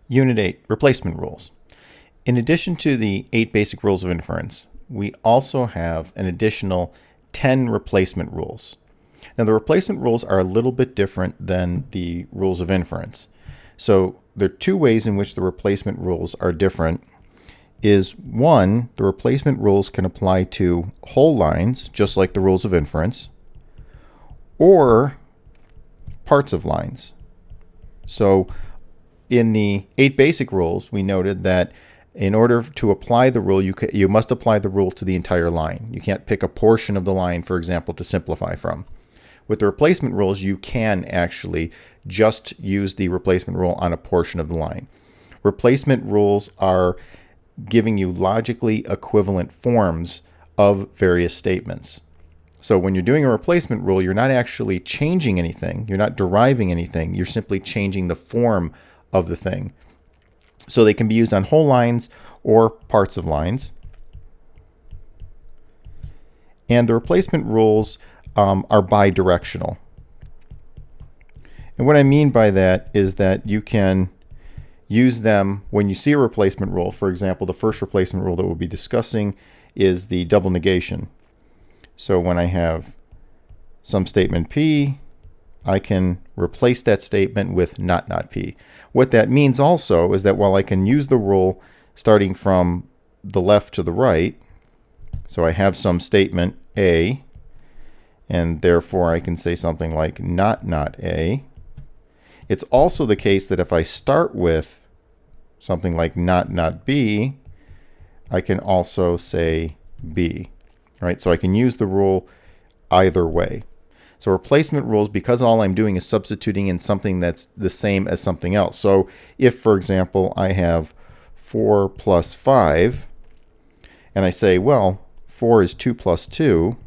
Unit 8, Replacement Rules. In addition to the 8 basic rules of inference, we also have an additional 10 replacement rules. Now the replacement rules are a little bit different than the rules of inference. So there are two ways in which the replacement rules are different. Is one, the replacement rules can apply to whole lines, just like the rules of inference, or parts of lines. So in the 8 basic rules, we noted that in order to apply the rule, you must apply the rule to the entire line. You can't pick a portion of the line, for example, to simplify from. With the replacement rules, you can actually just use the replacement rule on a portion of the line. Replacement rules are giving you logically equivalent forms of various statements. So when you're doing a replacement rule, you're not actually changing anything. You're not deriving anything. You're simply changing the form of the thing. So they can be used on whole lines or parts of lines. And the replacement rules are bidirectional. And what I mean by that is that you can use them when you see a replacement rule. For example, the first replacement rule that we'll be discussing is the double negation. So when I have some statement P, I can replace that statement with not P. What that means also is that while I can use the rule starting from the left to the right, so I have some statement A, and therefore I can say something like not A. It's also the case that if I start with something like not B, I can also say B. Right? So I can use the rule either way. So replacement rules, because all I'm doing is substituting in something that's the same as something else. So if, for example, I have 4 plus 5, and I say, well, 4 is 2 plus 2,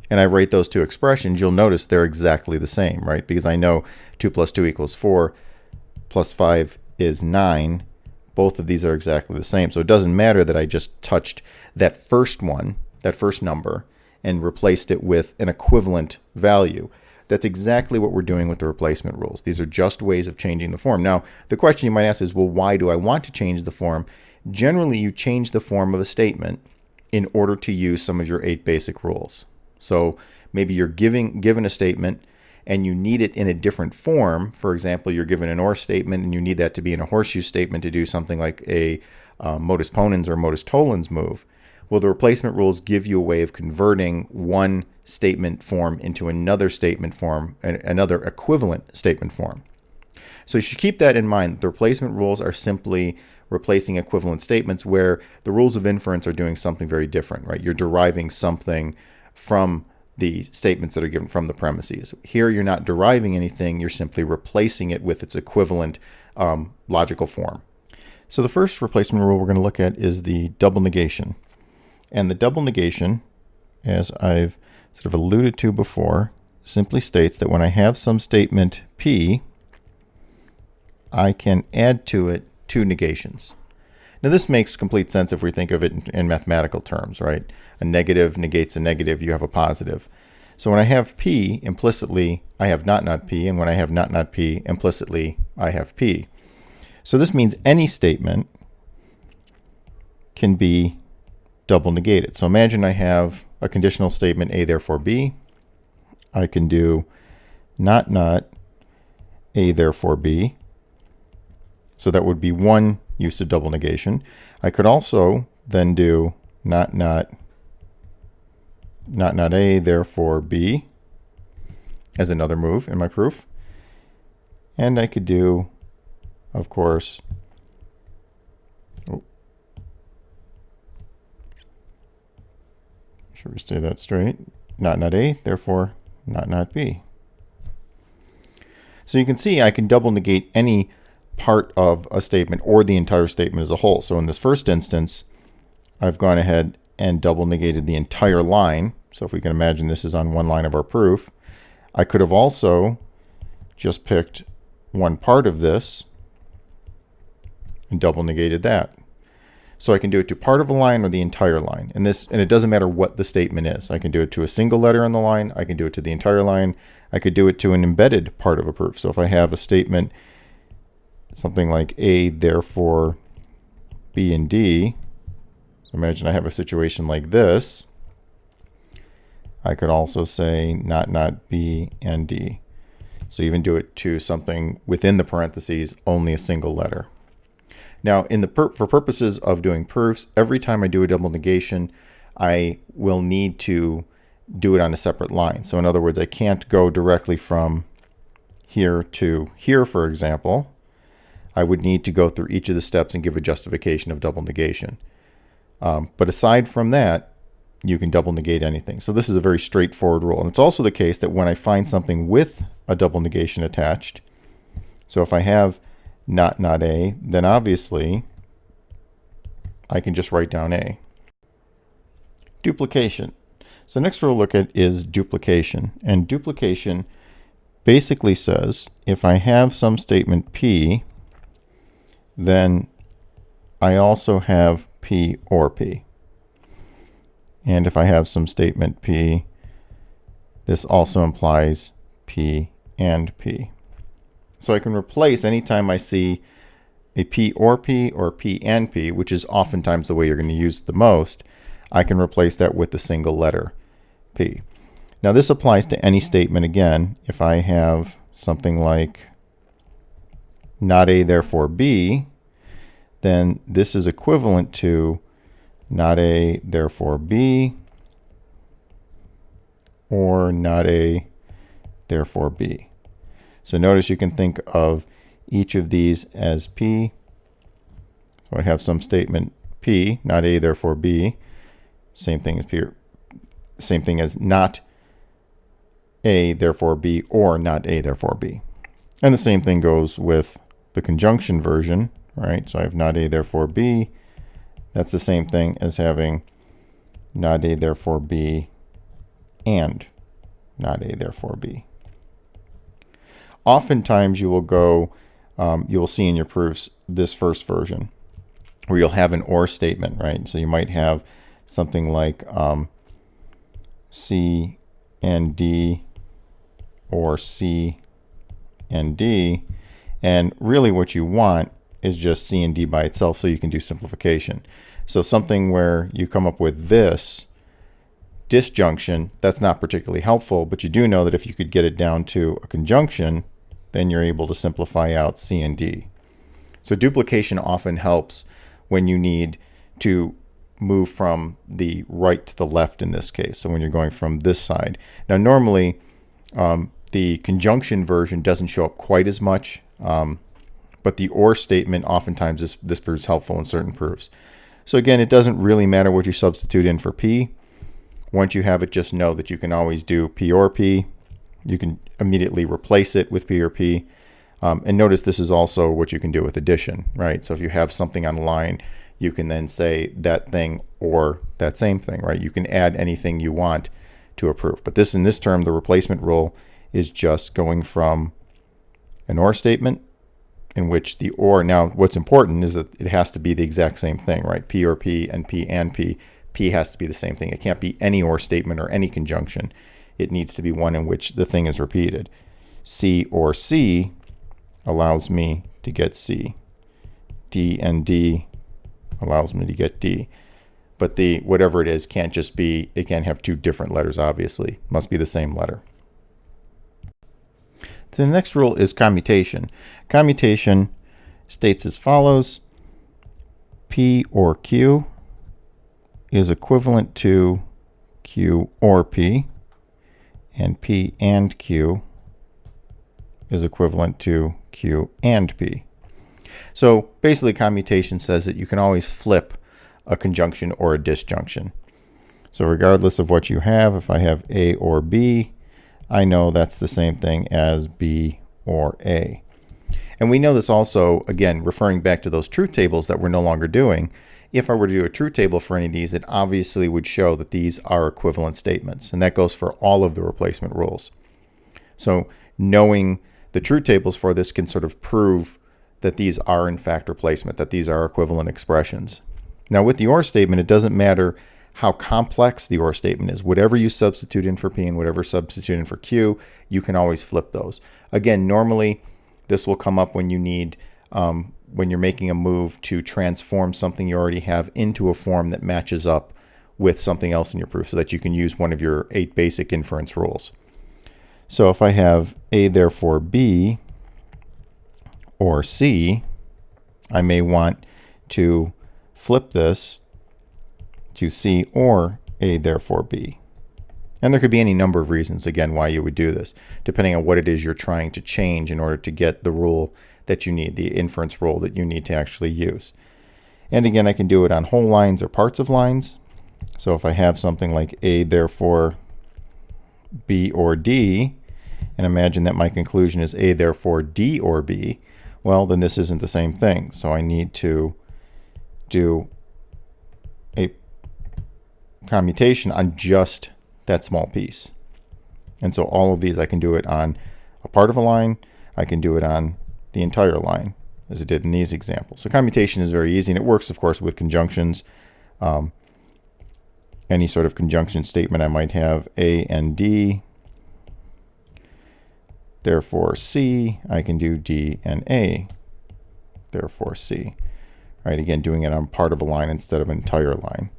and I write those two expressions, you'll notice they're exactly the same, right? Because I know 2 plus 2 equals 4, plus 5 is 9. Both of these are exactly the same. So it doesn't matter that I just touched that first one, that first number, and replaced it with an equivalent value. That's exactly what we're doing with the replacement rules. These are just ways of changing the form. Now, the question you might ask is, well, why do I want to change the form? Generally, you change the form of a statement in order to use some of your 8 basic rules. So maybe you're given a statement and you need it in a different form. For example, you're given an OR statement and you need that to be in a horseshoe statement to do something like a modus ponens or modus tollens move. Well, the replacement rules give you a way of converting one statement form into another statement form, another equivalent statement form. So you should keep that in mind. The replacement rules are simply replacing equivalent statements, where the rules of inference are doing something very different, right? You're deriving something from the statements that are given from the premises. Here, you're not deriving anything. You're simply replacing it with its equivalent logical form. So the first replacement rule we're going to look at is the double negation. And the double negation, as I've sort of alluded to before, simply states that when I have some statement P, I can add to it 2 negations. Now this makes complete sense if we think of it in mathematical terms, right? A negative negates a negative, you have a positive. So when I have P, implicitly I have not P, and when I have not P, implicitly I have P. So this means any statement can be double negated. So imagine I have a conditional statement A therefore B. I can do not A therefore B. So that would be one use of double negation. I could also then do not A therefore B as another move in my proof. And I could do, of course, should we say that straight? Not A, therefore not B. So you can see I can double negate any part of a statement or the entire statement as a whole. So in this first instance, I've gone ahead and double negated the entire line. So if we can imagine this is on one line of our proof, I could have also just picked one part of this and double negated that. So I can do it to part of a line or the entire line. And it doesn't matter what the statement is. I can do it to a single letter in the line. I can do it to the entire line. I could do it to an embedded part of a proof. So if I have a statement something like A, therefore B and D, so imagine I have a situation like this, I could also say not B and D. So even do it to something within the parentheses, only a single letter. Now, for purposes of doing proofs, every time I do a double negation, I will need to do it on a separate line. So in other words, I can't go directly from here to here, for example. I would need to go through each of the steps and give a justification of double negation. But aside from that, you can double negate anything. So this is a very straightforward rule. And it's also the case that when I find something with a double negation attached, so if I have not A, then obviously I can just write down A. Duplication. So the next rule we'll look at is duplication. And duplication basically says if I have some statement P, then I also have P or P. And if I have some statement P, this also implies P and P. So I can replace anytime I see a P or P or P and P, which is oftentimes the way you're going to use it the most, I can replace that with the single letter P. Now this applies to any statement again. If I have something like not A, therefore B, then this is equivalent to not A, therefore B, or not A, therefore B. So notice you can think of each of these as P. So I have some statement P, not A, therefore B. Same thing as P, same thing as not A, therefore B, or not A, therefore B. And the same thing goes with the conjunction version, right? So I have not A, therefore B. That's the same thing as having not A, therefore B, and not A, therefore B. Oftentimes you will go, you will see in your proofs this first version where you'll have an or statement, right? So you might have something like C and D or C and D. And really what you want is just C and D by itself so you can do simplification. So something where you come up with this disjunction, that's not particularly helpful, but you do know that if you could get it down to a conjunction, then you're able to simplify out C and D. So duplication often helps when you need to move from the right to the left in this case. So when you're going from this side. Now normally the conjunction version doesn't show up quite as much, but the or statement oftentimes this proves helpful in certain proofs. So again, it doesn't really matter what you substitute in for P. Once you have it, just know that you can always do P or P. You can immediately replace it with P or P. And notice this is also what you can do with addition, right? So if you have something on the line, you can then say that thing or that same thing, right? You can add anything you want to a proof. But in this term, the replacement rule is just going from an or statement in which the or, now what's important is that it has to be the exact same thing, right? P or P and P and P. P has to be the same thing. It can't be any or statement or any conjunction. It needs to be one in which the thing is repeated. C or C allows me to get C. D and D allows me to get D. But the whatever it is can't just be, it can't have two different letters, obviously. It must be the same letter. So the next rule is commutation. Commutation states as follows: P or Q is equivalent to Q or P, and P and Q is equivalent to Q and P. So basically commutation says that you can always flip a conjunction or a disjunction. So regardless of what you have, if I have A or B, I know that's the same thing as B or A. And we know this also, again, referring back to those truth tables that we're no longer doing. If I were to do a truth table for any of these, it obviously would show that these are equivalent statements. And that goes for all of the replacement rules. So knowing the truth tables for this can sort of prove that these are in fact replacement, that these are equivalent expressions. Now with the or statement, it doesn't matter how complex the or statement is. Whatever you substitute in for P and whatever substitute in for Q, you can always flip those. Again, normally this will come up when you need when you're making a move to transform something you already have into a form that matches up with something else in your proof so that you can use one of your 8 basic inference rules. So if I have A therefore B or C, I may want to flip this to C or A therefore B. And there could be any number of reasons, again, why you would do this, depending on what it is you're trying to change in order to get the rule that you need, the inference rule that you need to actually use. And again, I can do it on whole lines or parts of lines. So if I have something like A therefore B or D, and imagine that my conclusion is A therefore D or B, well, then this isn't the same thing. So I need to do a commutation on just that small piece. And so all of these, I can do it on a part of a line. I can do it on the entire line, as it did in these examples. So commutation is very easy, and it works, of course, with conjunctions. Any sort of conjunction statement I might have, A and D, therefore C, I can do D and A, therefore C. All right, again, doing it on part of a line instead of an entire line.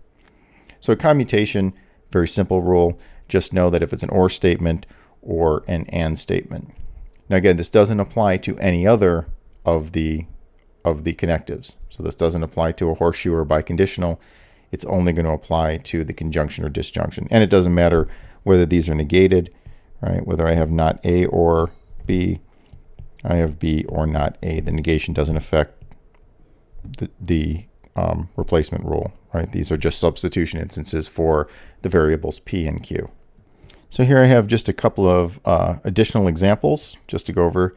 So commutation, very simple rule. Just know that if it's an or statement or an and statement. Now again, this doesn't apply to any other of the connectives. So this doesn't apply to a horseshoe or biconditional. It's only going to apply to the conjunction or disjunction. And it doesn't matter whether these are negated, right? Whether I have not A or B, I have B or not A. The negation doesn't affect the replacement rule, right? These are just substitution instances for the variables P and Q. So here I have just a couple of additional examples just to go over.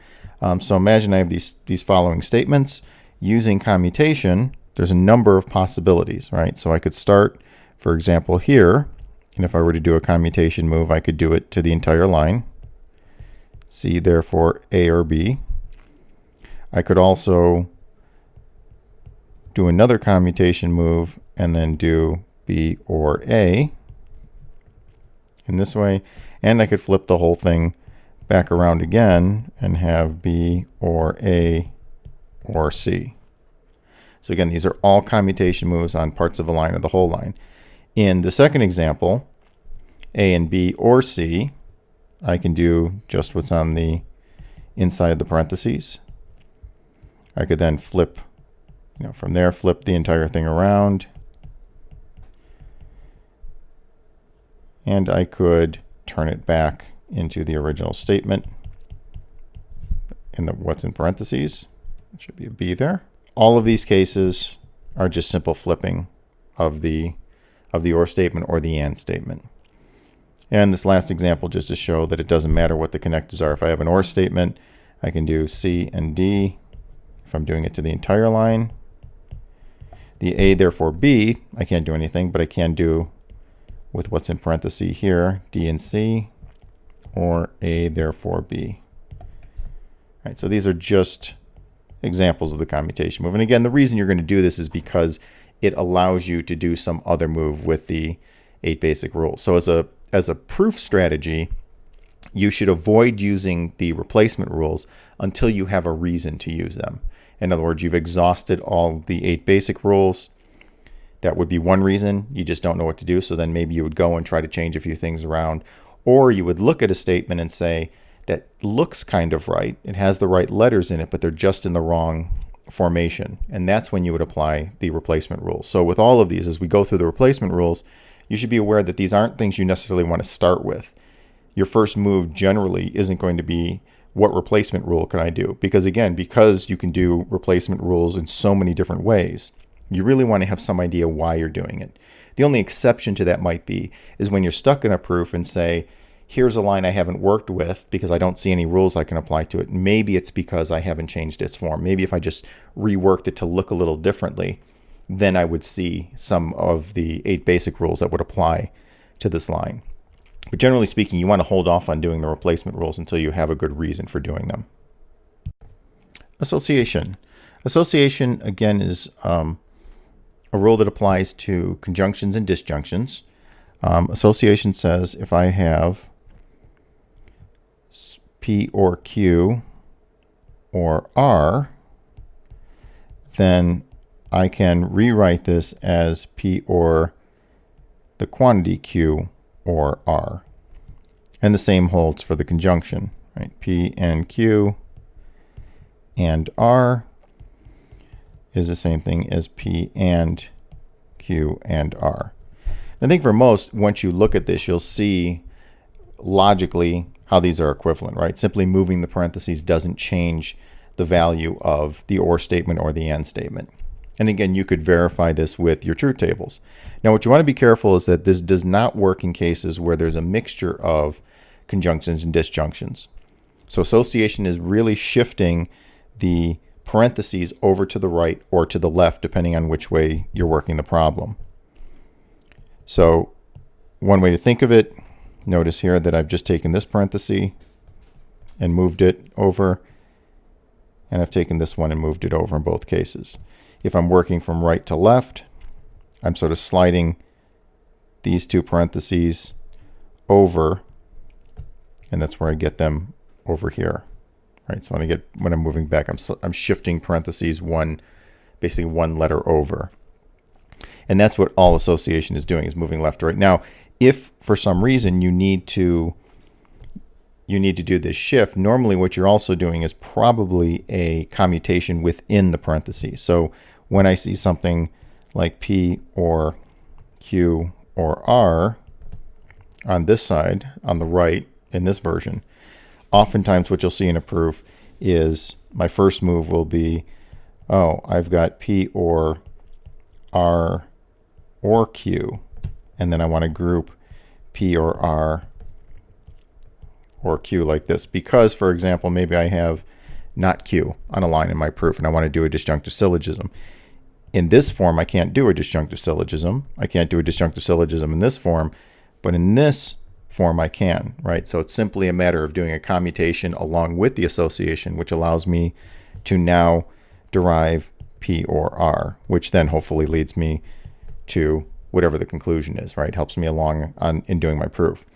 So imagine I have these following statements. Using commutation, there's a number of possibilities, right? So I could start, for example, here, and if I were to do a commutation move, I could do it to the entire line. C, therefore, A or B. I could also do another commutation move and then do B or A in this way, and I could flip the whole thing back around again and have B or A or C. So again, these are all commutation moves on parts of a line or the whole line. In the second example, A and B or C, I can do just what's on the inside of the parentheses. I could then flip, from there, flip the entire thing around. And I could turn it back into the original statement in what's in parentheses. It should be a B there. All of these cases are just simple flipping of the or statement or the and statement. And this last example just to show that it doesn't matter what the connectives are. If I have an or statement, I can do C and D if I'm doing it to the entire line. The A therefore B, I can't do anything, but I can do with what's in parentheses here, D and C, or A therefore B. All right, so these are just examples of the commutation move. And again, the reason you're going to do this is because it allows you to do some other move with the 8 basic rules. So as a proof strategy, you should avoid using the replacement rules until you have a reason to use them. In other words, you've exhausted all the 8 basic rules. That would be one reason. You just don't know what to do. So then maybe you would go and try to change a few things around. Or you would look at a statement and say, that looks kind of right. It has the right letters in it, but they're just in the wrong formation. And that's when you would apply the replacement rules. So with all of these, as we go through the replacement rules, you should be aware that these aren't things you necessarily want to start with. Your first move generally isn't going to be, what replacement rule can I do? Because again, because you can do replacement rules in so many different ways, you really want to have some idea why you're doing it. The only exception to that might be is when you're stuck in a proof and say, here's a line I haven't worked with because I don't see any rules I can apply to it. Maybe it's because I haven't changed its form. Maybe if I just reworked it to look a little differently, then I would see some of the 8 basic rules that would apply to this line. But generally speaking, you want to hold off on doing the replacement rules until you have a good reason for doing them. Association. Association, again, is a rule that applies to conjunctions and disjunctions. Association says if I have P or Q or R, then I can rewrite this as P or the quantity Q or R. And the same holds for the conjunction, right? P and Q and R is the same thing as P and Q and R. I think for most, once you look at this, you'll see logically how these are equivalent, right? Simply moving the parentheses doesn't change the value of the or statement or the and statement. And again, you could verify this with your truth tables. Now, what you want to be careful is that this does not work in cases where there's a mixture of conjunctions and disjunctions. So association is really shifting the parentheses over to the right or to the left, depending on which way you're working the problem. So one way to think of it, notice here that I've just taken this parenthesis and moved it over, and I've taken this one and moved it over in both cases. If I'm working from right to left, I'm sort of sliding these two parentheses over, and that's where I get them over here. Right, so when I'm moving back, I'm shifting parentheses basically one letter over. And that's what all association is doing, is moving left to right. Now, if for some reason you need to do this shift, normally what you're also doing is probably a commutation within the parentheses. So when I see something like P or Q or R on this side, on the right, in this version, oftentimes what you'll see in a proof is my first move will be, oh, I've got P or R or Q, and then I want to group P or R or Q like this, because, for example, maybe I have not Q on a line in my proof and I want to do a disjunctive syllogism. In this form, I can't do a disjunctive syllogism. I can't do a disjunctive syllogism in this form, but in this form I can, right? So it's simply a matter of doing a commutation along with the association, which allows me to now derive P or R, which then hopefully leads me to whatever the conclusion is, right? Helps me along in doing my proof.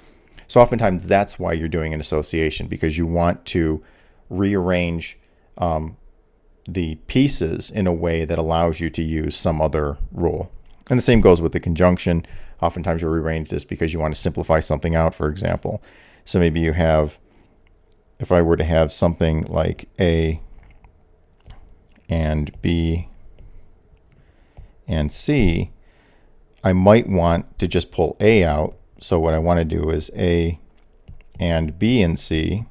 So oftentimes that's why you're doing an association, because you want to rearrange the pieces in a way that allows you to use some other rule. And the same goes with the conjunction. Oftentimes you'll rearrange this because you want to simplify something out, for example. So maybe you have, if I were to have something like A and B and C, I might want to just pull A out. So what I want to do is A and B and C.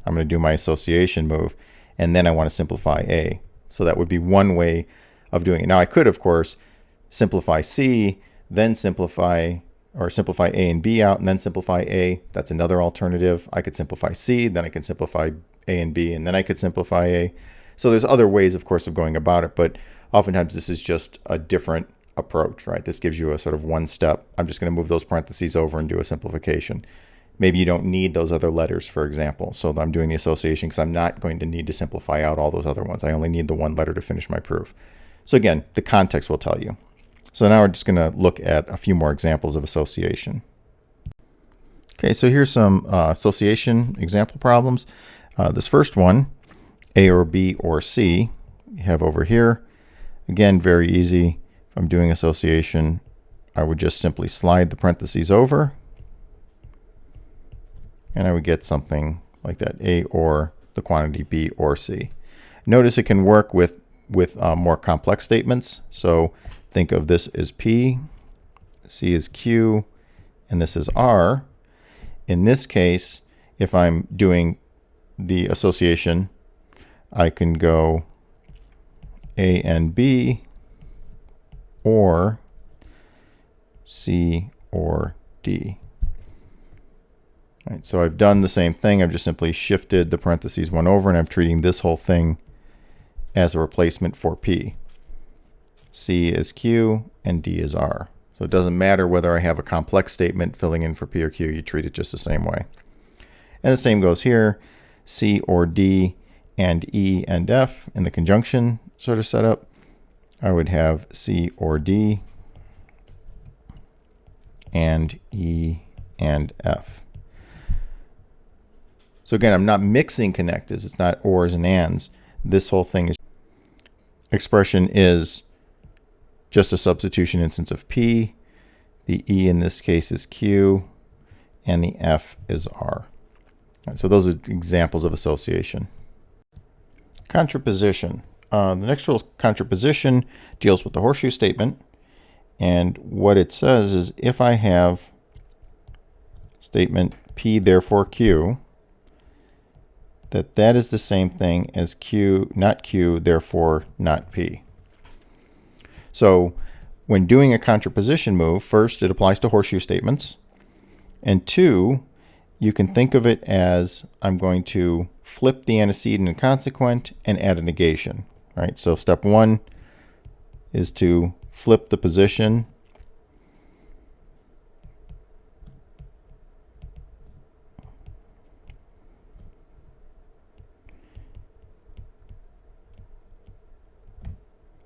I'm going to do my association move, and then I want to simplify A. So that would be one way of doing it. Now I could, of course, simplify C, then simplify A and B out, and then simplify A. That's another alternative. I could simplify C, then I can simplify A and B, and then I could simplify A. So there's other ways, of course, of going about it, but oftentimes this is just a different approach, right? This gives you a sort of one step. I'm just going to move those parentheses over and do a simplification. Maybe you don't need those other letters, for example. So I'm doing the association because I'm not going to need to simplify out all those other ones. I only need the one letter to finish my proof. So again, the context will tell you. So now we're just going to look at a few more examples of association. Okay, so here's some association example problems. This first one, A or B or C, you have over here. Again, very easy. If I'm doing association, I would just simply slide the parentheses over, and I would get something like that, A or the quantity B or C. Notice it can work with more complex statements. So think of this as P, C is Q, and this is R. In this case, if I'm doing the association, I can go A and B, or C or D. All right, so I've done the same thing. I've just simply shifted the parentheses one over, and I'm treating this whole thing as a replacement for P. C is Q and D is R. So it doesn't matter whether I have a complex statement filling in for P or Q, you treat it just the same way. And the same goes here, C or D and E and F in the conjunction sort of setup. I would have C or D and E and F. So again, I'm not mixing connectives. It's not ors and ands. This whole thing is expression is just a substitution instance of P. The E in this case is Q, and the F is R. All right, so those are examples of association. Contraposition. The next rule, contraposition, deals with the horseshoe statement. And what it says is if I have statement P therefore Q, that is the same thing as Q, not Q, therefore not P. So when doing a contraposition move, first, it applies to horseshoe statements. And two, you can think of it as I'm going to flip the antecedent and consequent and add a negation. Right? So step one is to flip the position.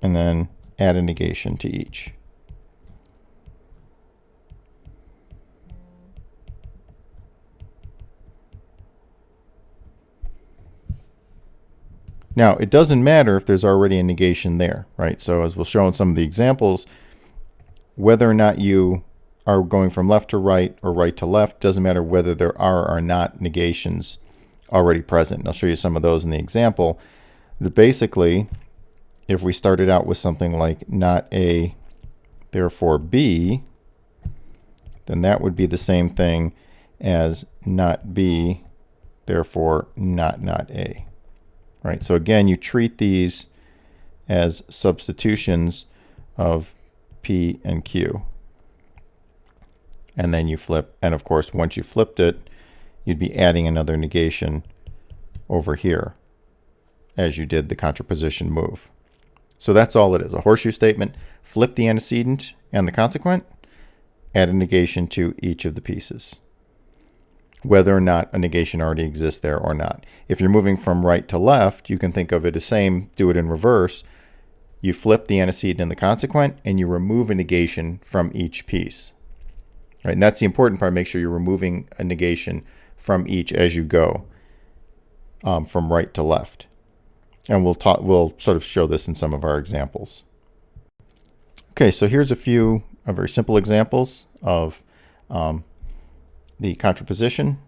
And then add a negation to each. Now, it doesn't matter if there's already a negation there, right? So as we'll show in some of the examples, whether or not you are going from left to right or right to left, doesn't matter whether there are or not negations already present. And I'll show you some of those in the example. But basically, if we started out with something like not A, therefore B, then that would be the same thing as not B, therefore not A. Right? So again, you treat these as substitutions of P and Q. And then you flip. And of course, once you flipped it, you'd be adding another negation over here as you did the contraposition move. So that's all it is. A horseshoe statement, flip the antecedent and the consequent, add a negation to each of the pieces, whether or not a negation already exists there or not. If you're moving from right to left, you can think of it as same, do it in reverse. You flip the antecedent and the consequent, and you remove a negation from each piece. Right? And that's the important part. Make sure you're removing a negation from each as you go from right to left. And we'll sort of show this in some of our examples. Okay, so here's a few very simple examples of the contraposition.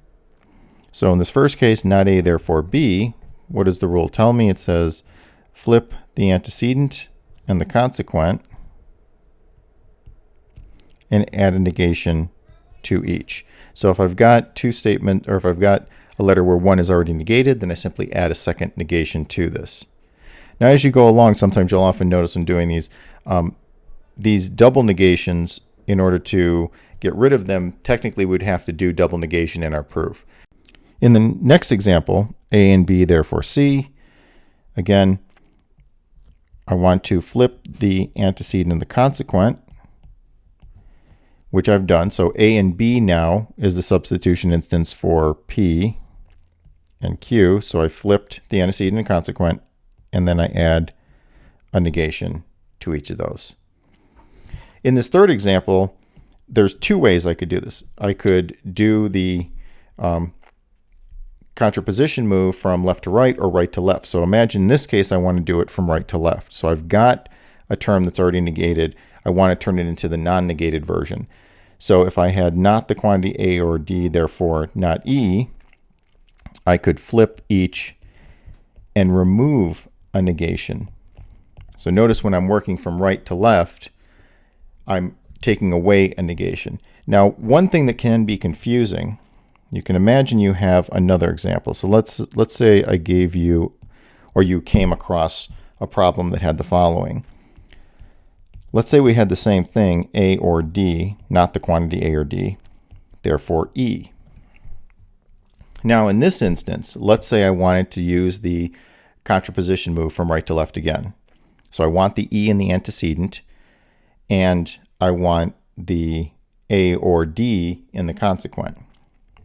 So in this first case, not A, therefore B, what does the rule tell me? It says flip the antecedent and the consequent and add a negation to each. So if I've got two statements, or if I've got a letter where one is already negated, then I simply add a second negation to this. Now, as you go along, sometimes you'll often notice in doing these double negations, in order to get rid of them, technically we'd have to do double negation in our proof. In the next example, A and B, therefore C, again, I want to flip the antecedent and the consequent, which I've done. So A and B now is the substitution instance for P and Q. So I flipped the antecedent and consequent, and then I add a negation to each of those. In this third example, there's two ways I could do this. I could do the contraposition move from left to right or right to left. So imagine in this case, I want to do it from right to left. So I've got a term that's already negated. I want to turn it into the non-negated version. So if I had not the quantity A or D, therefore not E, I could flip each and remove a negation. So notice when I'm working from right to left, I'm taking away a negation. Now, one thing that can be confusing, you can imagine you have another example. So let's say I gave you, or you came across a problem that had the following. Let's say we had the same thing, A or D, not the quantity A or D, therefore E. Now in this instance, let's say I wanted to use the contraposition move from right to left again. So I want the E in the antecedent, and I want the A or D in the consequent.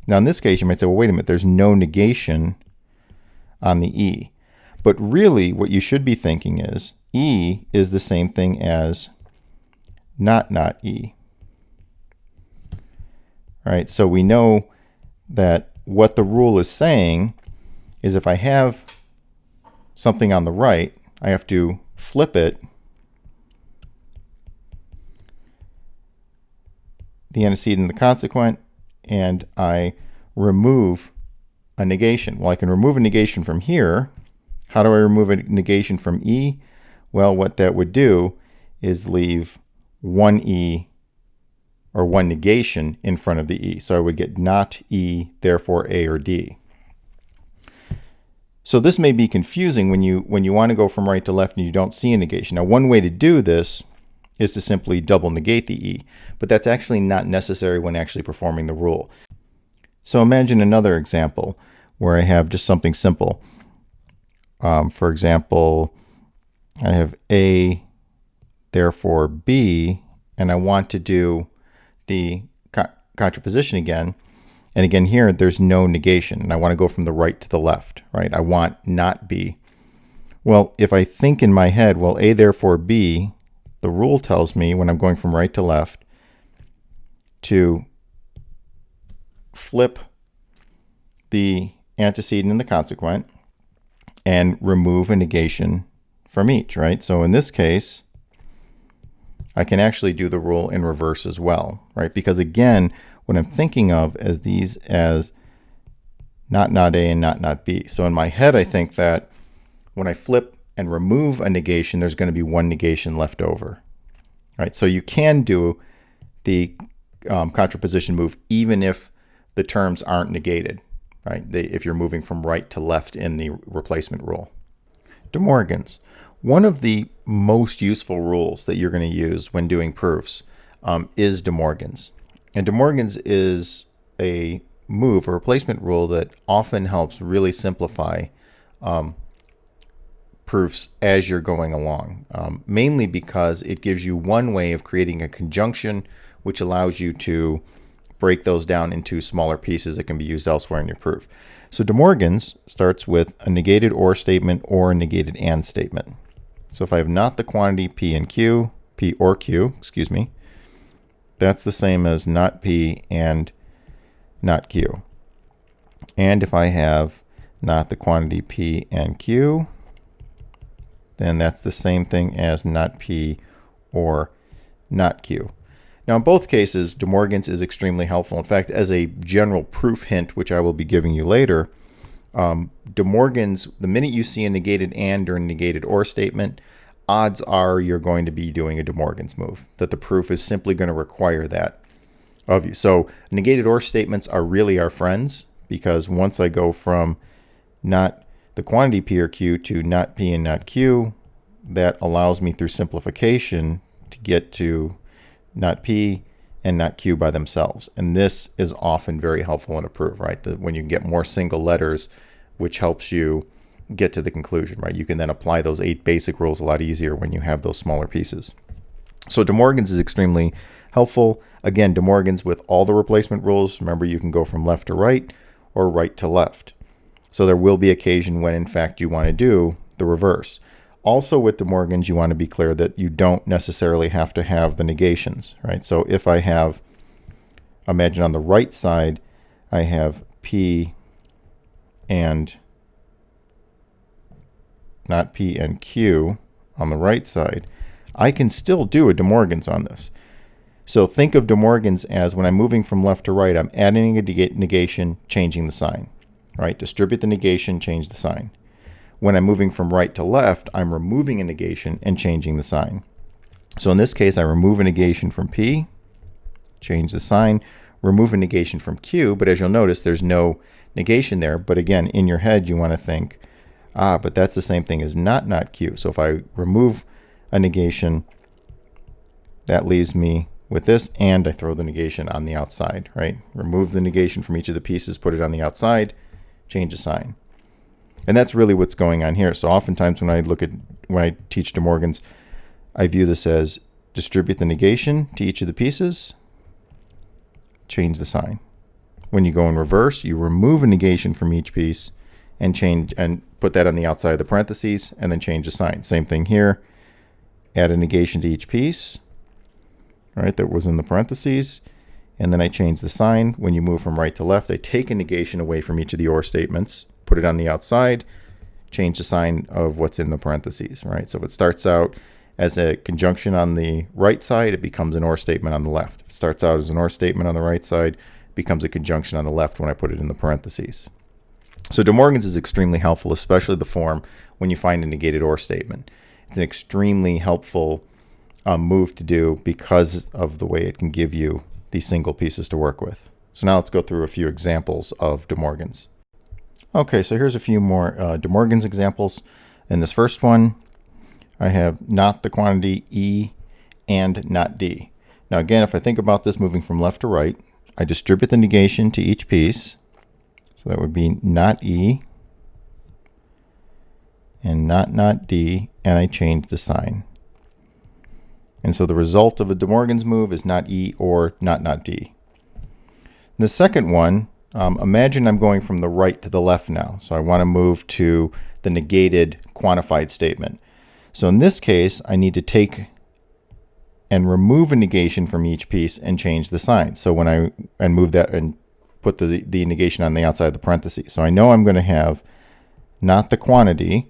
Now in this case, you might say, well, wait a minute, there's no negation on the E. But really what you should be thinking is E is the same thing as not E. All right, so we know that what the rule is saying is if I have something on the right, I have to flip it, the antecedent and the consequent, and I remove a negation. Well, I can remove a negation from here. How do I remove a negation from E? Well, what that would do is leave one E or one negation in front of the E. So I would get not E, therefore A or D. So this may be confusing when you want to go from right to left and you don't see a negation. Now, one way to do this is to simply double negate the E, but that's actually not necessary when actually performing the rule. So imagine another example where I have just something simple. For example, I have A, therefore B, and I want to do the contraposition again. And again, here, there's no negation, and I want to go from the right to the left, right? I want not B. Well, if I think in my head, well, A, therefore B, the rule tells me when I'm going from right to left to flip the antecedent and the consequent and remove a negation from each, right? So in this case, I can actually do the rule in reverse as well, right? Because again, what I'm thinking of as these as not A and not B. So in my head, I think that when I flip and remove a negation, there's going to be one negation left over, right? So you can do the contraposition move even if the terms aren't negated, right? If you're moving from right to left in the replacement rule. De Morgan's. One of the most useful rules that you're going to use when doing proofs is De Morgan's. And De Morgan's is a move, a replacement rule that often helps really simplify proofs as you're going along, mainly because it gives you one way of creating a conjunction which allows you to break those down into smaller pieces that can be used elsewhere in your proof. So De Morgan's starts with a negated or statement or a negated and statement. So if I have not the quantity P and Q, P or Q, excuse me, that's the same as not P and not Q. And if I have not the quantity P and Q, then that's the same thing as not P or not Q. Now, in both cases, De Morgan's is extremely helpful. In fact, as a general proof hint, which I will be giving you later, De Morgan's, the minute you see a negated and or negated or statement, odds are you're going to be doing a De Morgan's move, that the proof is simply going to require that of you. So negated or statements are really our friends, because once I go from not the quantity P or Q to not P and not Q, that allows me through simplification to get to not P and not Q by themselves. And this is often very helpful in a proof, right? When you can get more single letters, which helps you get to the conclusion, right? You can then apply those 8 basic rules a lot easier when you have those smaller pieces. So De Morgan's is extremely helpful. Again, De Morgan's with all the replacement rules. Remember, you can go from left to right or right to left. So there will be occasion when, in fact, you want to do the reverse. Also with De Morgan's, you want to be clear that you don't necessarily have to have the negations, right? So if I have, imagine on the right side, I have P and not P and Q on the right side, I can still do a De Morgan's on this. So think of De Morgan's as when I'm moving from left to right, I'm adding a negation, changing the sign, right? Distribute the negation, change the sign. When I'm moving from right to left, I'm removing a negation and changing the sign. So in this case, I remove a negation from P, change the sign, remove a negation from Q, but as you'll notice, there's no negation there. But again, in your head, you want to think, but that's the same thing as not Q. So if I remove a negation, that leaves me with this, and I throw the negation on the outside, right? Remove the negation from each of the pieces, put it on the outside, change the sign. And that's really what's going on here. So oftentimes when I teach De Morgan's, I view this as distribute the negation to each of the pieces, change the sign. When you go in reverse, you remove a negation from each piece and change and put that on the outside of the parentheses and then change the sign. Same thing here. Add a negation to each piece, right, that was in the parentheses, and then I change the sign. When you move from right to left, I take a negation away from each of the or statements, put it on the outside, change the sign of what's in the parentheses, right? So if it starts out as a conjunction on the right side, it becomes an or statement on the left. If it starts out as an or statement on the right side, it becomes a conjunction on the left when I put it in the parentheses. So De Morgan's is extremely helpful, especially the form when you find a negated or statement. It's an extremely helpful move to do because of the way it can give you these single pieces to work with. So now let's go through a few examples of De Morgan's. Okay, so here's a few more De Morgan's examples. In this first one, I have not the quantity E and not D. Now again, if I think about this moving from left to right, I distribute the negation to each piece. So that would be not E and not D, and I change the sign. And so the result of a De Morgan's move is not E or not D. The second one, imagine I'm going from the right to the left now. So I want to move to the negated quantified statement. So in this case, I need to take and remove a negation from each piece and change the sign. So when I move that and put the negation on the outside of the parentheses. So I know I'm going to have not the quantity.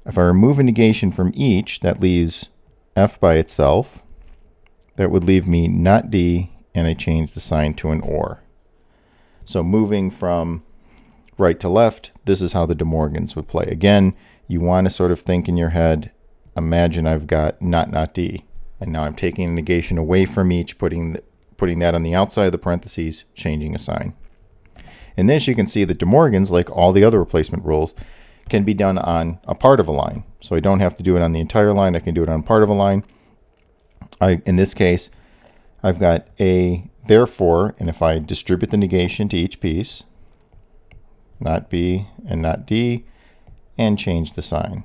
If I remove a negation from each, that leaves F by itself. That would leave me not D, and I change the sign to an or. So moving from right to left, this is how the De Morgan's would play. Again, you want to sort of think in your head, imagine I've got not D, and now I'm taking a negation away from each, putting that on the outside of the parentheses, changing a sign. In this, you can see that De Morgan's, like all the other replacement rules, can be done on a part of a line. So I don't have to do it on the entire line. I can do it on part of a line. In this case, I've got a therefore, and if I distribute the negation to each piece, not B and not D, and change the sign.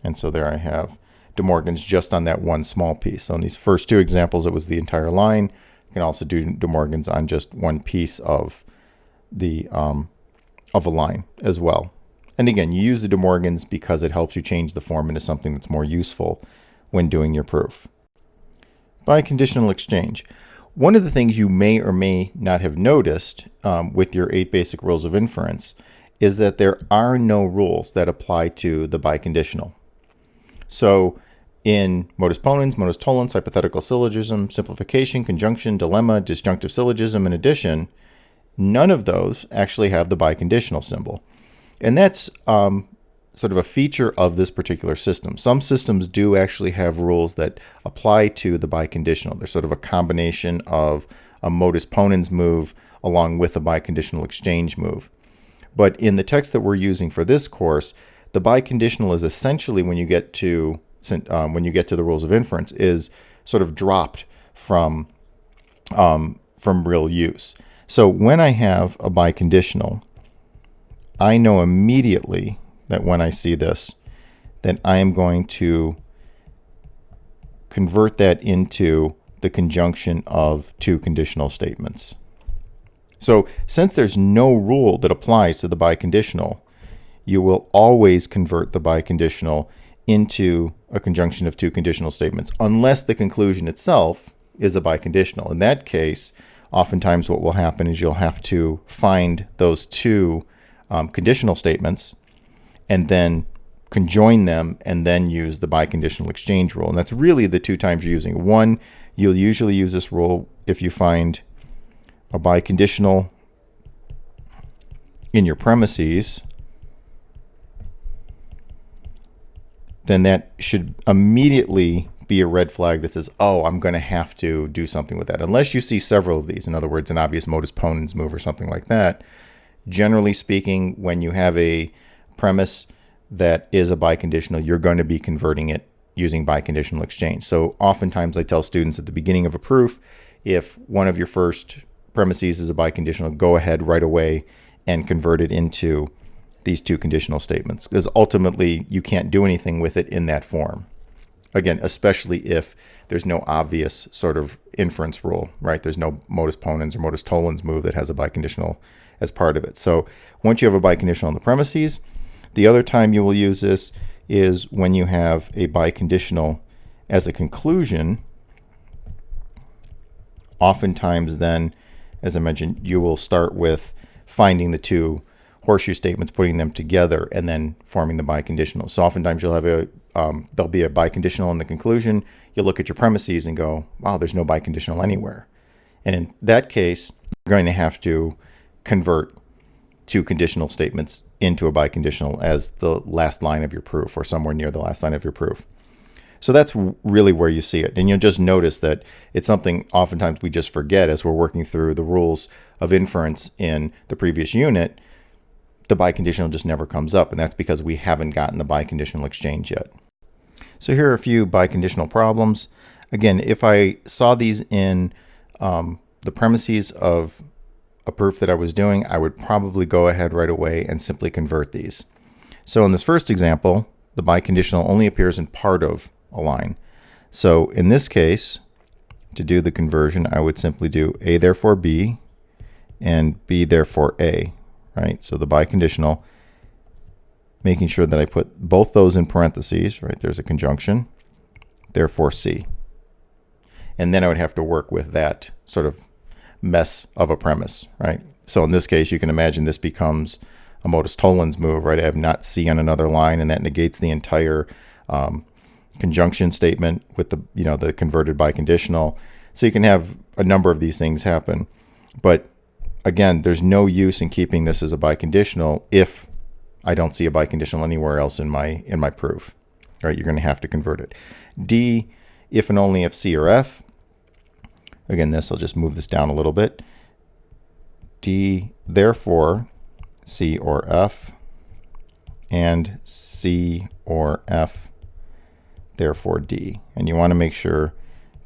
And so there I have De Morgan's just on that one small piece. So in these first two examples, it was the entire line. You can also do De Morgan's on just one piece of the of a line as well. And again, you use the De Morgan's because it helps you change the form into something that's more useful when doing your proof. Biconditional exchange. One of the things you may or may not have noticed with your 8 basic rules of inference is that there are no rules that apply to the biconditional. So in modus ponens, modus tollens, hypothetical syllogism, simplification, conjunction, dilemma, disjunctive syllogism, and addition, none of those actually have the biconditional symbol. And that's sort of a feature of this particular system. Some systems do actually have rules that apply to the biconditional. They're sort of a combination of a modus ponens move along with a biconditional exchange move. But in the text that we're using for this course, the biconditional is essentially, when you get to the rules of inference, is sort of dropped from real use. So when I have a biconditional, I know immediately that when I see this, that I am going to convert that into the conjunction of two conditional statements. So since there's no rule that applies to the biconditional, you will always convert the biconditional into a conjunction of two conditional statements, unless the conclusion itself is a biconditional. In that case, oftentimes what will happen is you'll have to find those two conditional statements and then conjoin them and then use the biconditional exchange rule. And that's really the two times you're using it. One, you'll usually use this rule if you find a biconditional in your premises. Then that should immediately be a red flag that says, oh, I'm going to have to do something with that. Unless you see several of these, in other words, an obvious modus ponens move or something like that. Generally speaking, when you have a premise that is a biconditional, you're going to be converting it using biconditional exchange. So oftentimes I tell students at the beginning of a proof, if one of your first premises is a biconditional, go ahead right away and convert it into these two conditional statements, because ultimately you can't do anything with it in that form. Again, especially if there's no obvious sort of inference rule, right? There's no modus ponens or modus tollens move that has a biconditional as part of it. So once you have a biconditional on the premises, the other time you will use this is when you have a biconditional as a conclusion. Oftentimes then, as I mentioned, you will start with finding the two horseshoe statements, putting them together, and then forming the biconditional. So oftentimes you'll have there'll be a biconditional in the conclusion. You'll look at your premises and go, wow, there's no biconditional anywhere. And in that case, you're going to have to convert two conditional statements into a biconditional as the last line of your proof, or somewhere near the last line of your proof. So that's really where you see it. And you'll just notice that it's something oftentimes we just forget as we're working through the rules of inference in the previous unit. The biconditional just never comes up, and that's because we haven't gotten the biconditional exchange yet. So here are a few biconditional problems. Again, if I saw these in the premises of a proof that I was doing, I would probably go ahead right away and simply convert these. So in this first example, the biconditional only appears in part of a line. So in this case, to do the conversion, I would simply do A therefore B and B therefore A, right? So the biconditional, making sure that I put both those in parentheses, right? There's a conjunction, therefore C. And then I would have to work with that sort of mess of a premise, right? So in this case, you can imagine this becomes a modus tollens move, right? I have not C on another line, and that negates the entire conjunction statement with the, the converted biconditional. So you can have a number of these things happen. But again, there's no use in keeping this as a biconditional if I don't see a biconditional anywhere else in my proof, right? You're going to have to convert it. D, if and only if C or F. Again, I'll just move this down a little bit. D, therefore, C or F, and C or F, therefore D. And you want to make sure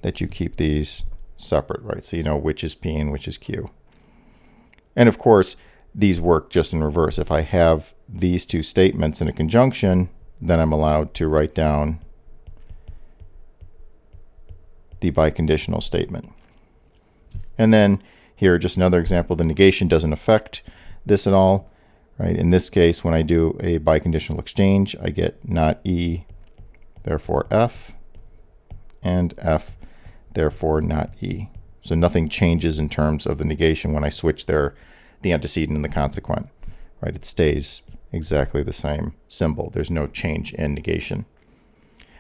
that you keep these separate, right? So you know which is P and which is Q. And of course, these work just in reverse. If I have these two statements in a conjunction, then I'm allowed to write down the biconditional statement. And then here, just another example, the negation doesn't affect this at all, right? In this case, when I do a biconditional exchange, I get not E, therefore F, and F, therefore not E. So nothing changes in terms of the negation when I switch the antecedent and the consequent, right? It stays exactly the same symbol. There's no change in negation.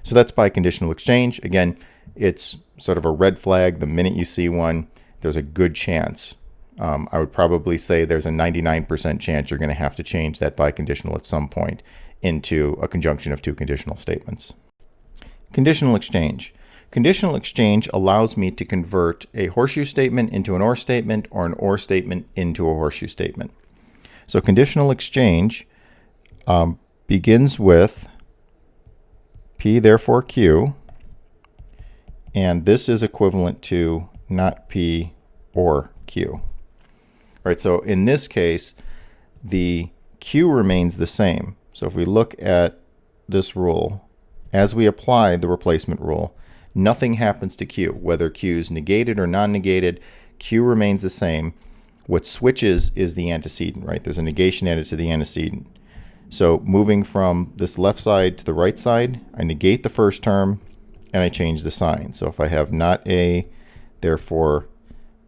So that's biconditional exchange. Again, it's sort of a red flag. The minute you see one, there's a good chance. I would probably say there's a 99% chance you're going to have to change that biconditional at some point into a conjunction of two conditional statements. Conditional exchange. Conditional exchange allows me to convert a horseshoe statement into an or statement, or an or statement into a horseshoe statement. So conditional exchange begins with P therefore Q, and this is equivalent to not P or Q. Right, so in this case, the Q remains the same. So if we look at this rule, as we apply the replacement rule, nothing happens to Q. Whether Q is negated or non-negated, Q remains the same. What switches is the antecedent, right? There's a negation added to the antecedent. So moving from this left side to the right side, I negate the first term and I change the sign. So if I have not A, therefore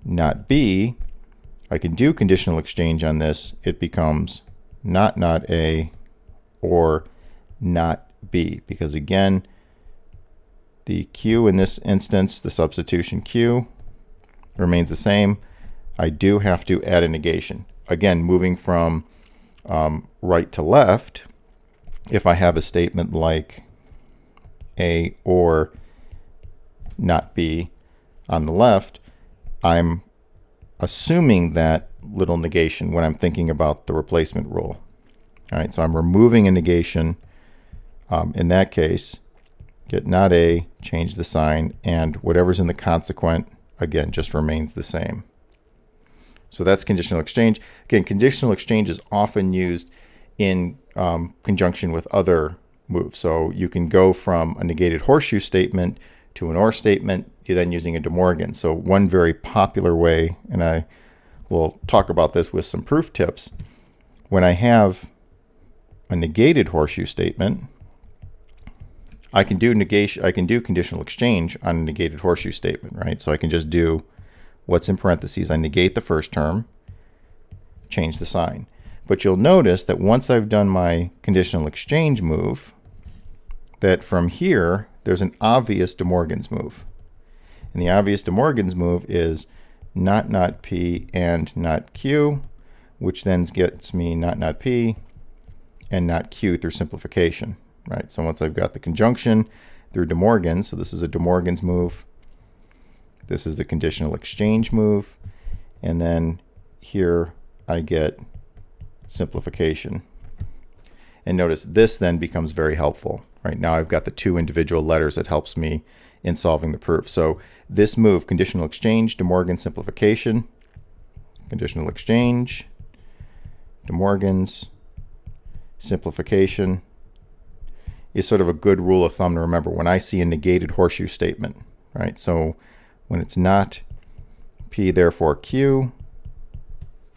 not B, I can do conditional exchange on this. It becomes not A or not B, because again, the Q in this instance, the substitution Q, remains the same. I do have to add a negation. Again, moving from right to left, if I have a statement like A or not B on the left, I'm assuming that little negation when I'm thinking about the replacement rule. All right, so I'm removing a negation. In that case, get not A, change the sign, and whatever's in the consequent, again, just remains the same. So that's conditional exchange. Again, conditional exchange is often used in conjunction with other moves. So you can go from a negated horseshoe statement to an or statement, you're then using a De Morgan. So one very popular way, and I will talk about this with some proof tips, when I have a negated horseshoe statement, I can do negation. I can do conditional exchange on a negated horseshoe statement, right? So I can just do what's in parentheses. I negate the first term, change the sign. But you'll notice that once I've done my conditional exchange move, that from here, there's an obvious De Morgan's move. And the obvious De Morgan's move is not P and not Q, which then gets me not P and not Q through simplification, right? So once I've got the conjunction through De Morgan, so this is a De Morgan's move, this is the conditional exchange move, and then here I get simplification. And notice this then becomes very helpful. Right now I've got the two individual letters that helps me in solving the proof. So this move, conditional exchange, De Morgan simplification, conditional exchange, De Morgan's simplification, is sort of a good rule of thumb to remember when I see a negated horseshoe statement, right? So when it's not P therefore Q,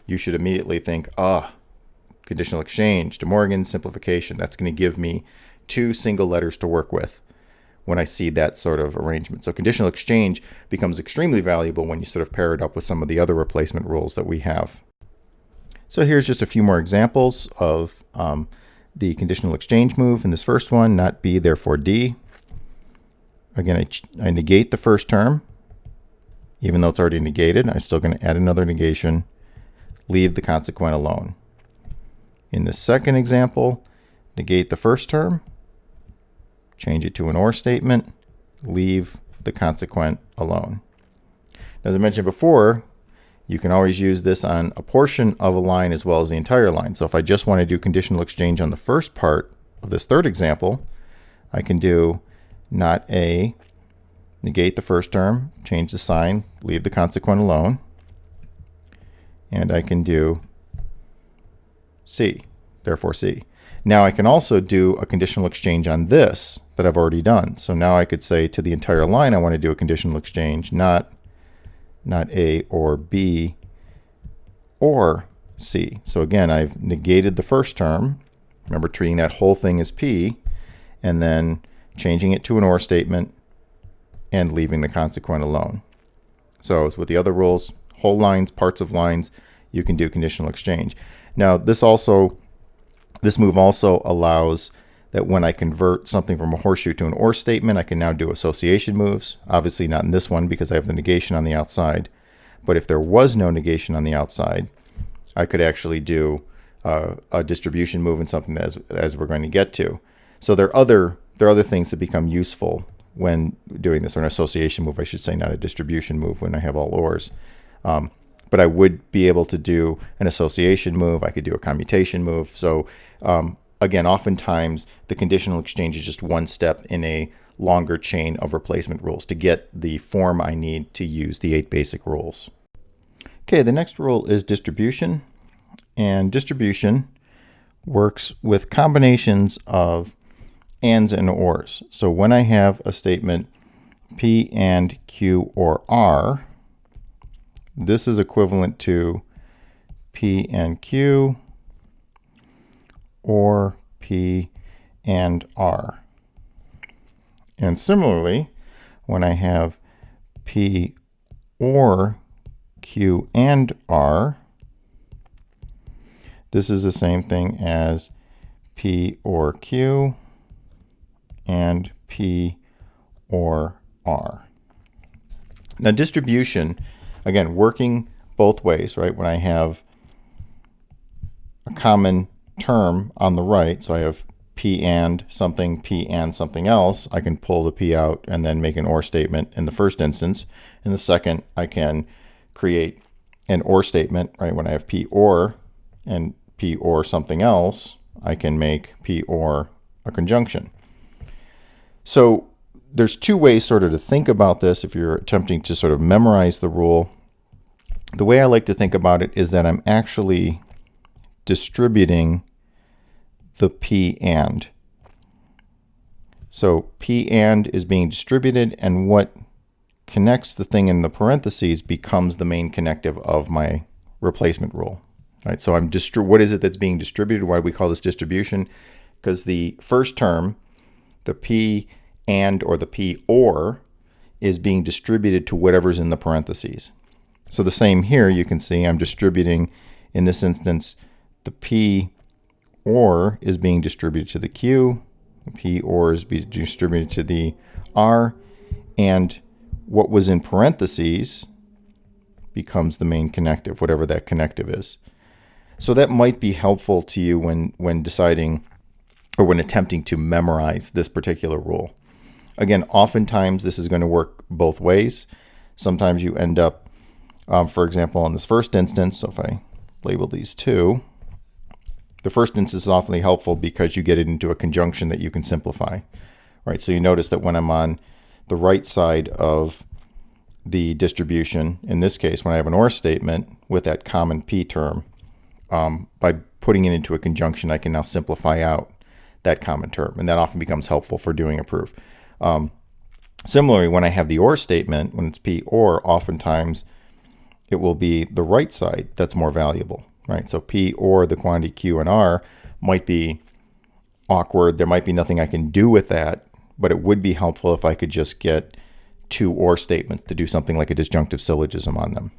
you should immediately think, conditional exchange, De Morgan simplification. That's going to give me two single letters to work with when I see that sort of arrangement. So conditional exchange becomes extremely valuable when you sort of pair it up with some of the other replacement rules that we have. So here's just a few more examples of the conditional exchange move. In this first one, not B, therefore D. Again, I negate the first term. Even though it's already negated, I'm still going to add another negation, leave the consequent alone. In the second example, negate the first term, change it to an or statement, leave the consequent alone. As I mentioned before, you can always use this on a portion of a line as well as the entire line. So if I just want to do conditional exchange on the first part of this third example, I can do not A, negate the first term, change the sign, leave the consequent alone. And I can do C, therefore C. Now I can also do a conditional exchange on this that I've already done. So now I could say to the entire line I want to do a conditional exchange, not A or B or C. So again, I've negated the first term. Remember, treating that whole thing as P, and then changing it to an or statement and leaving the consequent alone. So as with the other rules, whole lines, parts of lines, you can do conditional exchange. Now this move also allows that when I convert something from a horseshoe to an or statement, I can now do association moves. Obviously not in this one because I have the negation on the outside. But if there was no negation on the outside, I could actually do a distribution move and something as we're going to get to. So there are other things that become useful when doing this, or an association move, I should say, not a distribution move when I have all ors. But I would be able to do an association move. I could do a commutation move. So again, oftentimes the conditional exchange is just one step in a longer chain of replacement rules to get the form I need to use the 8 basic rules. Okay, the next rule is distribution. And distribution works with combinations of ands and ors. So when I have a statement P and Q or R, this is equivalent to P and Q or P and R. And similarly, when I have P or Q and R, this is the same thing as P or Q and P or R. Now distribution, again, working both ways, right? When I have a common term on the right, so I have P and something else, I can pull the P out and then make an or statement in the first instance. In the second, I can create an or statement, right? When I have P or and P or something else, I can make P or a conjunction. So there's two ways sort of to think about this if you're attempting to sort of memorize the rule. The way I like to think about it is that I'm actually distributing the P and. So P and is being distributed, and what connects the thing in the parentheses becomes the main connective of my replacement rule. Right? So what is it that's being distributed? Why do we call this distribution? Because the first term, the P and or the P or, is being distributed to whatever's in the parentheses. So the same here, you can see I'm distributing, in this instance, the P or is being distributed to the Q, the P or is being distributed to the R, and what was in parentheses becomes the main connective, whatever that connective is. So that might be helpful to you when deciding or when attempting to memorize this particular rule. Again, oftentimes this is going to work both ways. Sometimes you end up, for example, in this first instance, so if I label these two, the first instance is awfully helpful because you get it into a conjunction that you can simplify, right? So you notice that when I'm on the right side of the distribution, in this case, when I have an OR statement with that common P term, by putting it into a conjunction, I can now simplify out that common term, and that often becomes helpful for doing a proof. Similarly, when I have the OR statement, when it's P OR, oftentimes it will be the right side that's more valuable, right? So P OR the quantity Q and R might be awkward. There might be nothing I can do with that, but it would be helpful if I could just get two OR statements to do something like a disjunctive syllogism on them.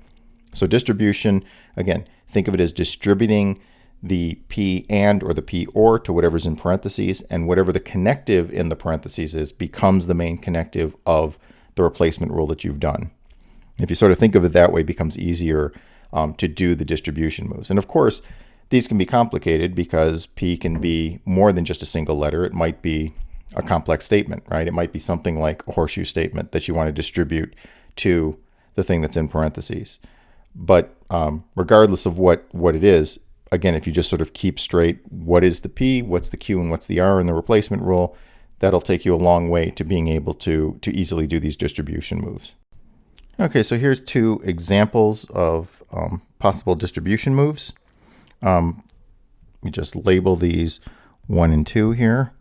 So distribution, again, think of it as distributing the P and or the P or to whatever's in parentheses, and whatever the connective in the parentheses is becomes the main connective of the replacement rule that you've done. If you sort of think of it that way, it becomes easier to do the distribution moves. And of course, these can be complicated because P can be more than just a single letter. It might be a complex statement, right? It might be something like a horseshoe statement that you want to distribute to the thing that's in parentheses. But regardless of what it is, again, if you just sort of keep straight what is the P, what's the Q, and what's the R in the replacement rule, that'll take you a long way to being able to easily do these distribution moves. Okay, so here's two examples of possible distribution moves. We just label these 1 and 2 here.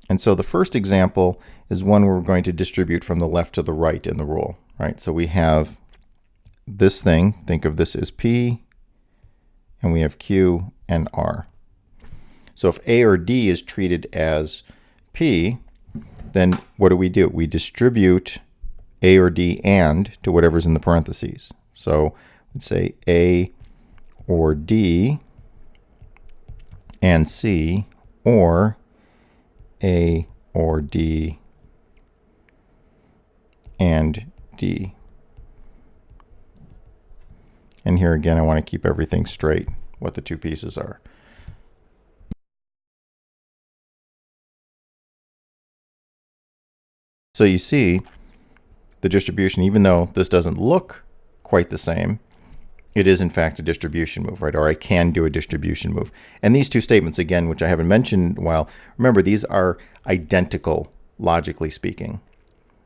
And so the first example is one where we're going to distribute from the left to the right in the rule, right? So we have this thing, think of this as P, and we have Q and R. So if A or D is treated as P, then what do? We distribute A or D and to whatever's in the parentheses. So let's say A or D and C, or A or D and D. And here again, I want to keep everything straight, what the two pieces are. So you see the distribution, even though this doesn't look quite the same, it is in fact a distribution move, right? Or I can do a distribution move. And these two statements, again, which I haven't mentioned in a while, remember, these are identical, logically speaking,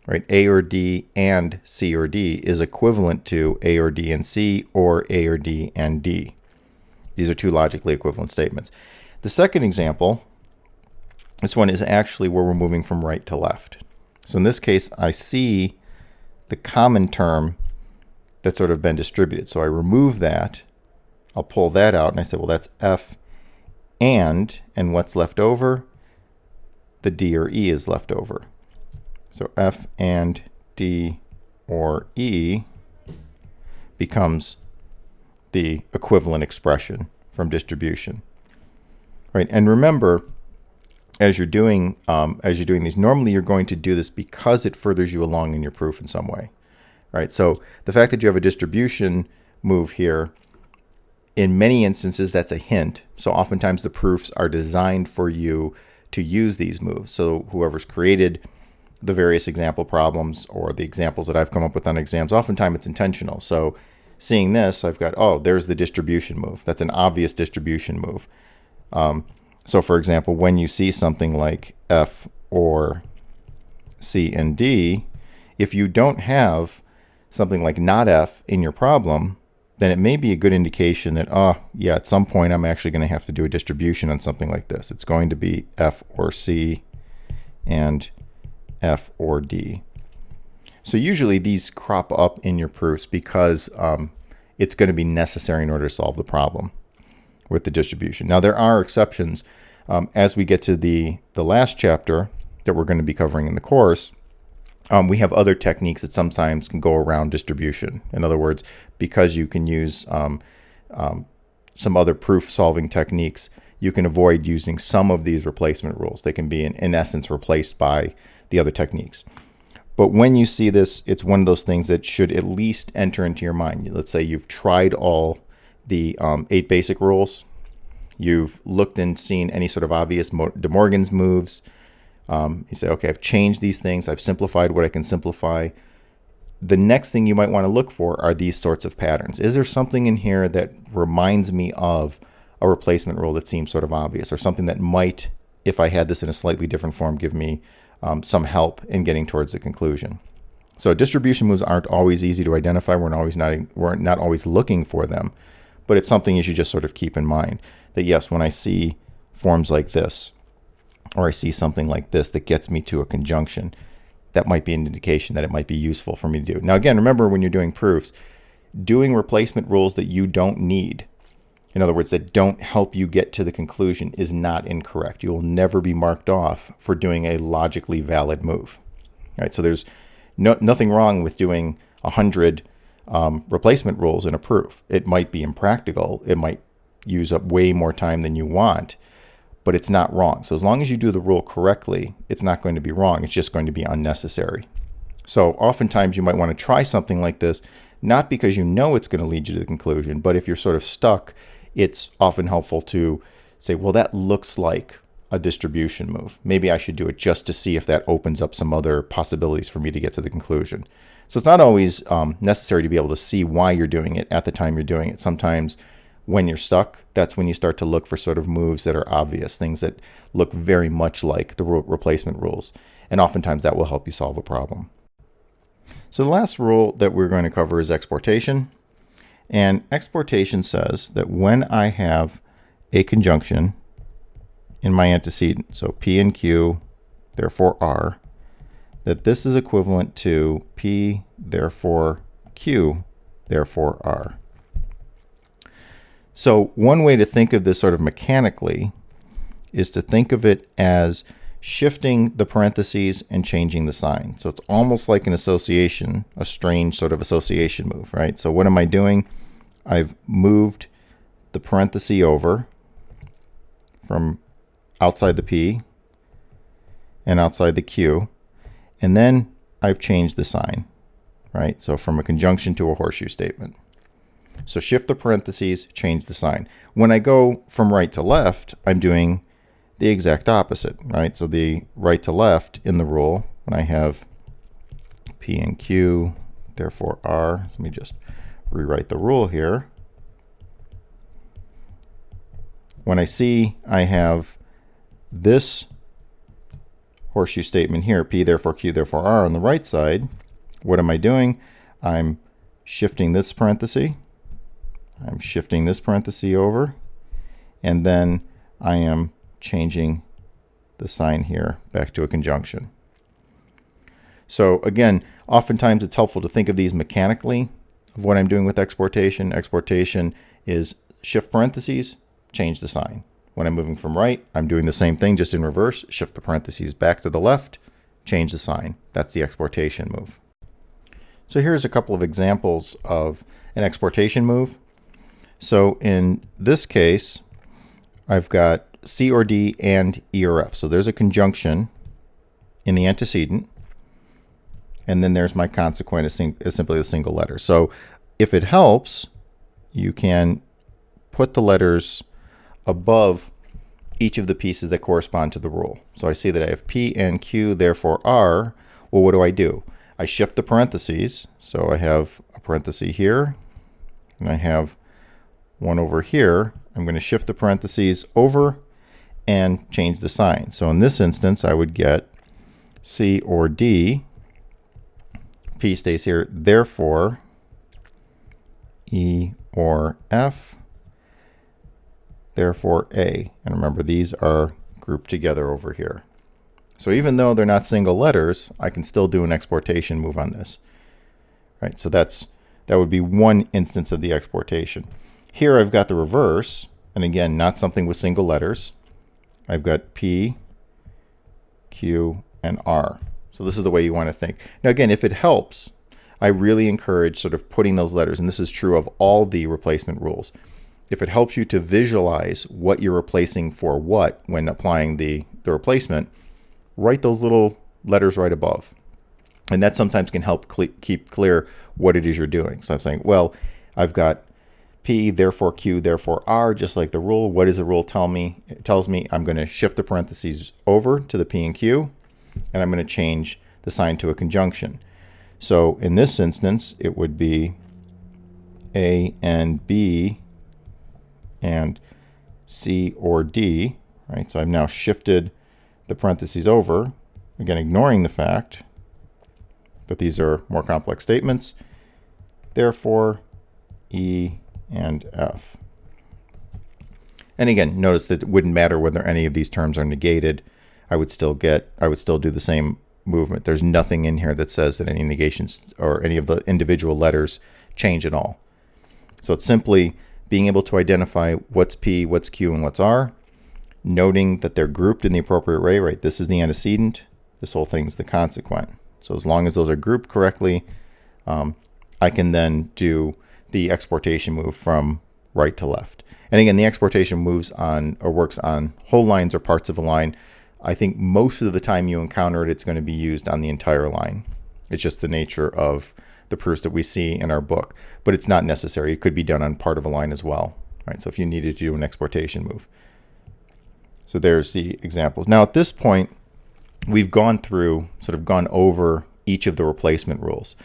right? A or D and C or D is equivalent to A or D and C, or A or D and D. These are two logically equivalent statements. The second example, this one is actually where we're moving from right to left. So in this case, I see the common term that's sort of been distributed. So I remove that, I'll pull that out, and I say, well, that's F and what's left over? The D or E is left over. So F and D or E becomes the equivalent expression from distribution, right? And remember, as you're doing these, normally you're going to do this because it furthers you along in your proof in some way, right? So the fact that you have a distribution move here, in many instances, that's a hint. So oftentimes the proofs are designed for you to use these moves. So whoever's created the various example problems or the examples that I've come up with on exams, oftentimes it's intentional. So seeing this, I've got, oh, there's the distribution move. That's an obvious distribution move. So for example, when you see something like F or C and D, if you don't have something like not F in your problem, then it may be a good indication that, oh, yeah, at some point I'm actually going to have to do a distribution on something like this. It's going to be F or C and F or D. So usually these crop up in your proofs because it's going to be necessary in order to solve the problem with the distribution. Now there are exceptions. As we get to the last chapter that we're going to be covering in the course, we have other techniques that sometimes can go around distribution. In other words, because you can use some other proof solving techniques, you can avoid using some of these replacement rules. They can be in essence replaced by the other techniques. But when you see this, it's one of those things that should at least enter into your mind. Let's say you've tried all the 8 basic rules. You've looked and seen any sort of obvious De Morgan's moves. You say, okay, I've changed these things. I've simplified what I can simplify. The next thing you might want to look for are these sorts of patterns. Is there something in here that reminds me of a replacement rule that seems sort of obvious, or something that might, if I had this in a slightly different form, give me some help in getting towards the conclusion? So distribution moves aren't always easy to identify. We're not always looking for them, but it's something you should just sort of keep in mind that yes, when I see forms like this, or I see something like this that gets me to a conjunction, that might be an indication that it might be useful for me to do. Now again, remember when you're doing proofs, doing replacement rules that you don't need, in other words, that don't help you get to the conclusion, is not incorrect. You will never be marked off for doing a logically valid move. All right, so there's nothing wrong with doing 100 replacement rules in a proof. It might be impractical. It might use up way more time than you want, but it's not wrong. So as long as you do the rule correctly, it's not going to be wrong. It's just going to be unnecessary. So oftentimes you might want to try something like this, not because you know it's going to lead you to the conclusion, but if you're sort of stuck, it's often helpful to say, well, that looks like a distribution move. Maybe I should do it just to see if that opens up some other possibilities for me to get to the conclusion. So it's not always necessary to be able to see why you're doing it at the time you're doing it. Sometimes when you're stuck, that's when you start to look for sort of moves that are obvious, things that look very much like the replacement rules. And oftentimes that will help you solve a problem. So the last rule that we're going to cover is exportation. And exportation says that when I have a conjunction in my antecedent, so P and Q, therefore R, that this is equivalent to P, therefore Q, therefore R. So one way to think of this sort of mechanically is to think of it as shifting the parentheses and changing the sign. So it's almost like an association, a strange sort of association move, right? So what am I doing? I've moved the parenthesis over from outside the P and outside the Q, and then I've changed the sign, right? So from a conjunction to a horseshoe statement. So shift the parentheses, change the sign. When I go from right to left, I'm doing the exact opposite, right? So the right to left in the rule, when I have P and Q, therefore R, let me just rewrite the rule here. When I see I have this horseshoe statement here, P, therefore Q, therefore R on the right side, what am I doing? I'm shifting this parenthesis. I'm shifting this parenthesis over, and then I am changing the sign here back to a conjunction. So again, oftentimes it's helpful to think of these mechanically of what I'm doing with exportation. Exportation is shift parentheses, change the sign. When I'm moving from right, I'm doing the same thing, just in reverse. Shift the parentheses back to the left, change the sign. That's the exportation move. So here's a couple of examples of an exportation move. So in this case, I've got C or D and E or F. So there's a conjunction in the antecedent, and then there's my consequent is simply a single letter. So if it helps, you can put the letters above each of the pieces that correspond to the rule. So I see that I have P and Q, therefore R. Well, what do? I shift the parentheses. So I have a parenthesis here, and I have one over here. I'm going to shift the parentheses over and change the sign. So in this instance, I would get C or D. P stays here, therefore E or F, therefore A. And remember, these are grouped together over here. So even though they're not single letters, I can still do an exportation move on this. Right? So that would be one instance of the exportation. Here I've got the reverse, and again, not something with single letters. I've got P, Q, and R. So this is the way you want to think. Now again, if it helps, I really encourage sort of putting those letters, and this is true of all the replacement rules. if it helps you to visualize what you're replacing for what when applying the replacement, write those little letters right above. And that sometimes can help keep clear what it is you're doing. So I'm saying, well, I've got P, therefore Q, therefore R, just like the rule. What does the rule tell me? It tells me I'm going to shift the parentheses over to the P and Q, and I'm going to change the sign to a conjunction. So in this instance, it would be A and B and C or D, right? So I've now shifted the parentheses over, again, ignoring the fact that these are more complex statements. Therefore, E and F. And again, notice that it wouldn't matter whether any of these terms are negated. I would still do the same movement. There's nothing in here that says that any negations or any of the individual letters change at all. So it's simply being able to identify what's P, what's Q, and what's R, noting that they're grouped in the appropriate way, right? This is the antecedent, this whole thing's the consequent. So as long as those are grouped correctly, I can then do the exportation move from right to left. And again, the exportation moves on or works on whole lines or parts of a line. I think most of the time you encounter it, it's going to be used on the entire line. It's just the nature of the proofs that we see in our book, but it's not necessary. It could be done on part of a line as well, right? So if you needed to do an exportation move. So there's the examples. Now at this point, we've gone over each of the replacement rules.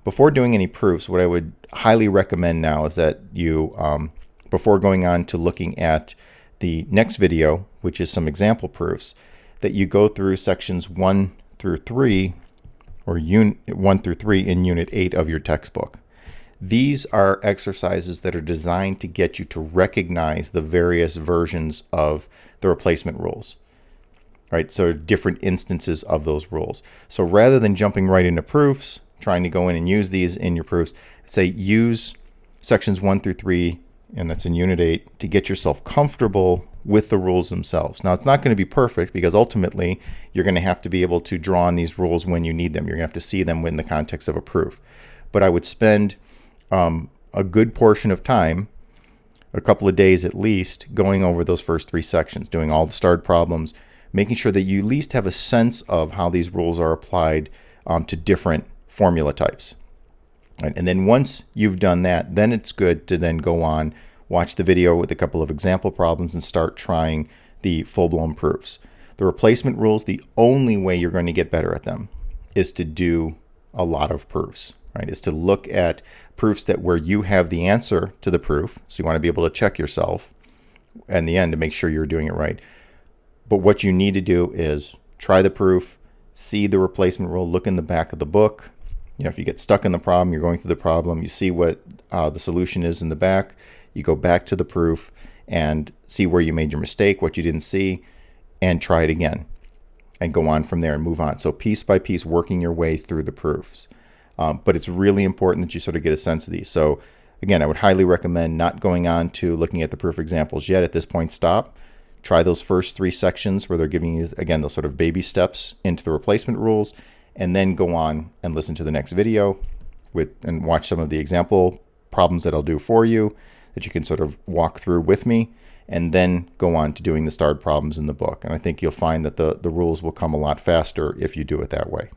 Before doing any proofs, what I would highly recommend now is that you, before going on to looking at the next video, which is some example proofs, that you go through sections 1 through 3, or 1 through 3 in Unit 8 of your textbook. These are exercises that are designed to get you to recognize the various versions of the replacement rules, right? So different instances of those rules. So rather than jumping right into proofs, trying to go in and use these in your proofs, say use sections 1 through 3, and that's in Unit 8, to get yourself comfortable with the rules themselves. Now, it's not going to be perfect because ultimately you're going to have to be able to draw on these rules when you need them. You're going to have to see them in the context of a proof. But I would spend a good portion of time, a couple of days at least, going over those first 3 sections, doing all the starred problems, making sure that you at least have a sense of how these rules are applied to different formula types. Right? And then once you've done that, then it's good to then go on, watch the video with a couple of example problems, and start trying the full-blown proofs. The replacement rules, the only way you're going to get better at them is to do a lot of proofs, right? Is to look at proofs that where you have the answer to the proof. So you want to be able to check yourself in the end to make sure you're doing it right. But what you need to do is try the proof, see the replacement rule, look in the back of the book. You know, if you get stuck in the problem, you're going through the problem, you see what the solution is in the back, you go back to the proof and see where you made your mistake, what you didn't see, and try it again and go on from there and move on. So piece by piece, working your way through the proofs. But it's really important that you sort of get a sense of these. So again, I would highly recommend not going on to looking at the proof examples yet. At this point, stop. Try those first 3 sections where they're giving you, again, those sort of baby steps into the replacement rules, and then go on and listen to the next video and watch some of the example problems that I'll do for you that you can sort of walk through with me, and then go on to doing the starred problems in the book. And I think you'll find that the rules will come a lot faster if you do it that way.